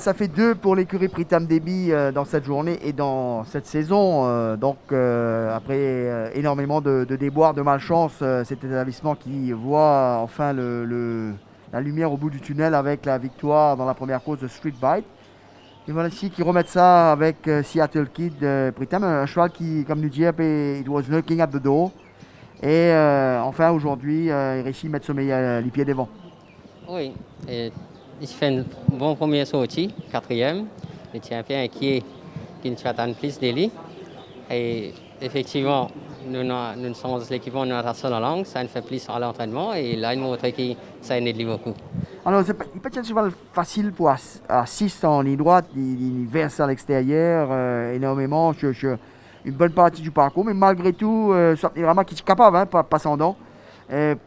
Ça fait 2 pour l'écurie Pritam Debi dans cette journée et dans cette saison. Après énormément de déboires, de malchance, cet établissement qui voit enfin la lumière au bout du tunnel avec la victoire dans la première course de Street Bite. Et voilà ici qui remettent ça avec Seattle Kid Pritam, un cheval qui, comme nous dit, it was knocking at the door. Et enfin aujourd'hui, il réussit à mettre les pieds devant. Oui, et il fait une bonne première sortie, quatrième. Il était un peu inquiet qu'il ne attende plus d'Eli. Et effectivement, nous sommes l'équipement de notre seule langue, ça nous fait plus à l'entraînement et là, il montre que ça aide beaucoup. Alors, il peut être un cheval facile pour à 6 en ligne droite, il verse à l'extérieur énormément, une bonne partie du parcours, mais malgré tout, il est vraiment qui est capable, hein, pas sans dents.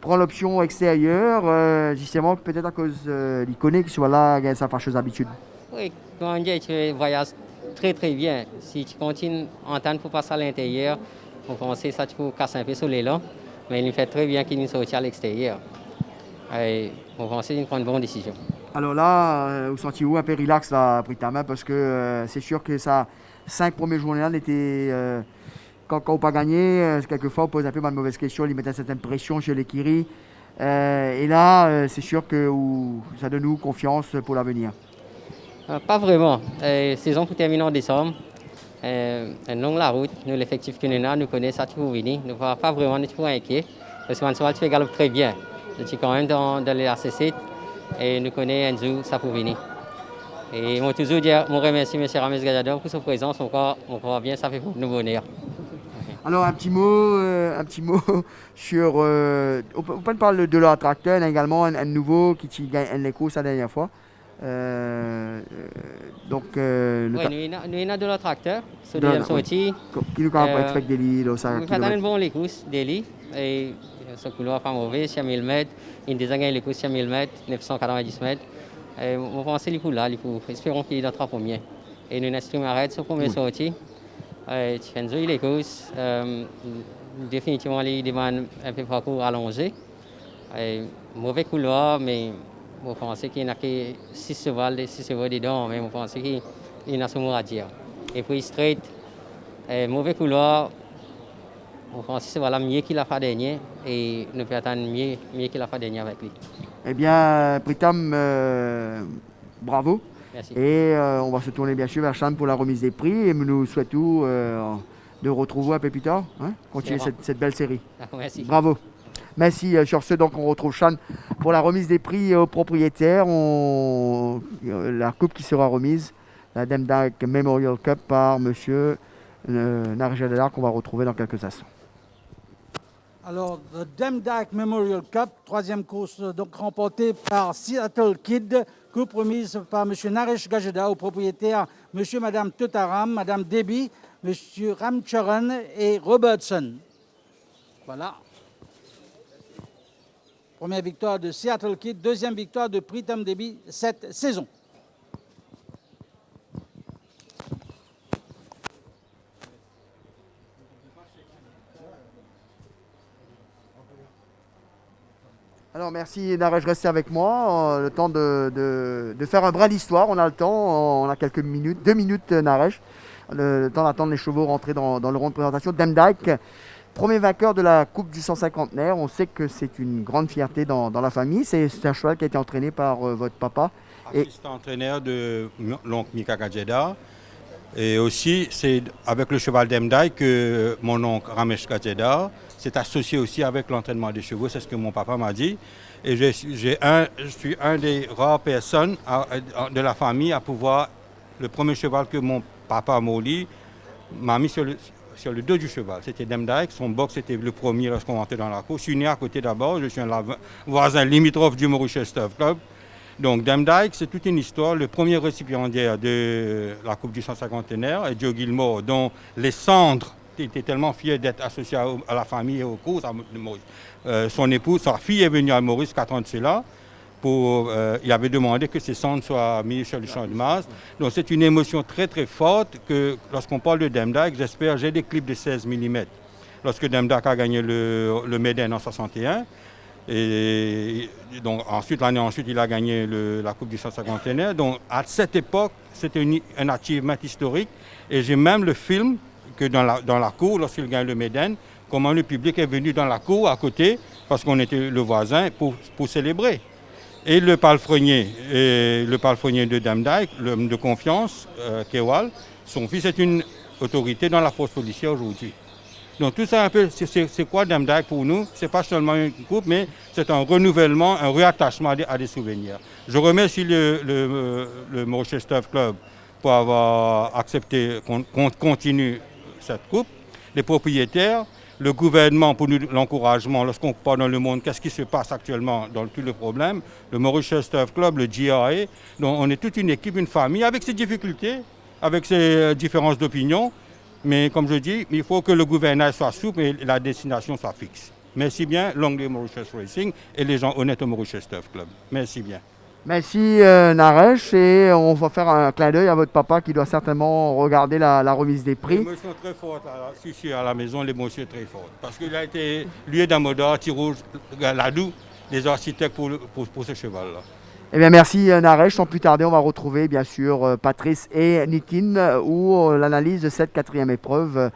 Prend l'option extérieure, justement, peut-être à cause il connaît que ce soit-là, il a sa fâcheuse habitude. Oui, comment dire, tu voyages très très bien. Si tu continues en temps pour passer à l'intérieur, on pense que ça tu peux casser un peu sur l'élan, mais il fait très bien qu'il sorte à l'extérieur. Et on pense qu'il prend une bonne décision. Alors là, vous sentiez-vous un peu relax là, pris ta main, parce que c'est sûr que ça, 5 premières journées-là n'étaient quand on n'a pas gagné, quelquefois on pose un peu mal mauvaise question, il met une certaine pression chez les Kiri. Et là, c'est sûr que ça donne nous confiance pour l'avenir. Pas vraiment. Saison pour terminer en décembre. Une longue la route. Nous, l'effectif que nous avons, nous connaissons ça tout venir. Nous ne sommes pas vraiment inquiets. Parce que Mansoal, tu fais galope très bien. Je suis quand même dans l'AC7 et nous connaissons Enzo, ça pour venir. Et moi, toujours dire, moi remercie M. Rames Gajador pour sa présence. On croit bien, ça fait pour nous bonheur. Alors un petit mot sur. On peut parler de leur tracteur, également un nouveau qui gagne les courses la dernière fois. Oui, nous avons de notre tracteur, c'est le deuxième sortie. Qui nous expecte des lits, nous faisons bon les courses, des lits. Et ce couloir pas mauvais, c'est à 1000 mètres. Il a gagné les courses à 1000 mètres, 990 mètres. Et on pense qu'il est là, espérons qu'il est dans 3 premiers. Et nous avons arrêté sur la première sortie. Tu fais les courses. Définitivement, il demande un peu parcours allongé. Mauvais couloir, mais je pense qu'il n'y a que 6 chevaux dedans, mais je pense qu'il y a ce mot à dire. Et puis straight, mauvais couloir, je pense que c'est mieux qu'il a fait dernier et nous pouvons attendre mieux qu'il a fait dernier avec lui. Eh bien, Pritam, bravo. Merci. Et on va se tourner bien sûr vers Chan pour la remise des prix et nous souhaitons de retrouver un peu plus tard, hein, continuer cette belle série. Merci. Bravo. Merci. Sur ce, donc, on retrouve Chan pour la remise des prix aux propriétaires. La coupe qui sera remise, la Demdike Memorial Cup par monsieur Naresh Gajadar, qu'on va retrouver dans quelques instants. Alors, le Demdike Memorial Cup, troisième course donc remportée par Seattle Kid, coupe remise par M. Naresh Gajadar au propriétaire M. et Mme Tutaram, Mme Debi, M. Ramcharan et Robertson. Voilà. Première victoire de Seattle Kid, deuxième victoire de Pritam Debi cette saison. Alors merci Naresh, restez avec moi, le temps de faire un brin d'histoire, on a le temps, on a quelques minutes, 2 minutes Naresh, le temps d'attendre les chevaux rentrer dans le rond de présentation. Demdike, premier vainqueur de la Coupe du 150naire, on sait que c'est une grande fierté dans la famille, c'est un cheval qui a été entraîné par votre papa. Assistant entraîneur de l'oncle Mika Gajeda. Et aussi, c'est avec le cheval Demdike que mon oncle Ramesh Gajeda s'est associé aussi avec l'entraînement des chevaux, c'est ce que mon papa m'a dit. Et je suis un des rares personnes de la famille à pouvoir, le premier cheval que mon papa Moli m'a mis sur le dos du cheval. C'était Demdike, son box était le premier lorsqu'on rentrait dans la cour. Je suis né à côté d'abord, je suis un voisin limitrophe du Mauritius Turf Club. Donc Demdike, c'est toute une histoire. Le premier récipiendaire de la Coupe du 150naire est Joe Gilmore, dont les cendres étaient tellement fiers d'être associés à la famille et aux courses. Son épouse, sa fille est venue à Maurice 4 ans de cela. Il avait demandé que ses cendres soient mises sur le champ de Mars. Donc c'est une émotion très très forte que lorsqu'on parle de Demdike, j'espère, j'ai des clips de 16 mm. Lorsque Demdike a gagné le Méden en 61, Et donc ensuite, l'année ensuite, il a gagné la Coupe du 150e. Donc à cette époque, c'était un achievement historique. Et j'ai même le film que dans la cour, lorsqu'il gagne le Méden, comment le public est venu dans la cour à côté, parce qu'on était le voisin, pour célébrer. Et le palefrenier de Dame Dyke, l'homme de confiance, Kewal, son fils est une autorité dans la force policière aujourd'hui. Donc tout ça, un peu, c'est quoi Dame Dyke pour nous? C'est pas seulement une coupe, mais c'est un renouvellement, un réattachement à des souvenirs. Je remercie le Mauritius Turf Club pour avoir accepté qu'on continue cette coupe, les propriétaires, le gouvernement pour nous l'encouragement lorsqu'on part dans le monde, qu'est-ce qui se passe actuellement dans tous les problèmes, le Mauritius Turf Club, le GRA, donc on est toute une équipe, une famille avec ses difficultés, avec ses différences d'opinion. Mais comme je dis, il faut que le gouvernail soit souple et la destination soit fixe. Merci bien, Longley Mauritius Racing et les gens honnêtes au Mauritius Turf Club. Merci bien. Merci Naresh, et on va faire un clin d'œil à votre papa qui doit certainement regarder la remise des prix. Les émotions très fortes, ici à la maison, les émotions très fortes. Parce qu'il a été, lui et Damodar, Tirouge, Ladou, les architectes pour ce cheval-là. Eh bien, merci Naresh. Sans plus tarder, on va retrouver bien sûr Patrice et Nitin, où l'analyse de cette quatrième épreuve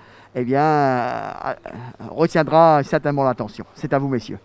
retiendra certainement l'attention. C'est à vous, messieurs.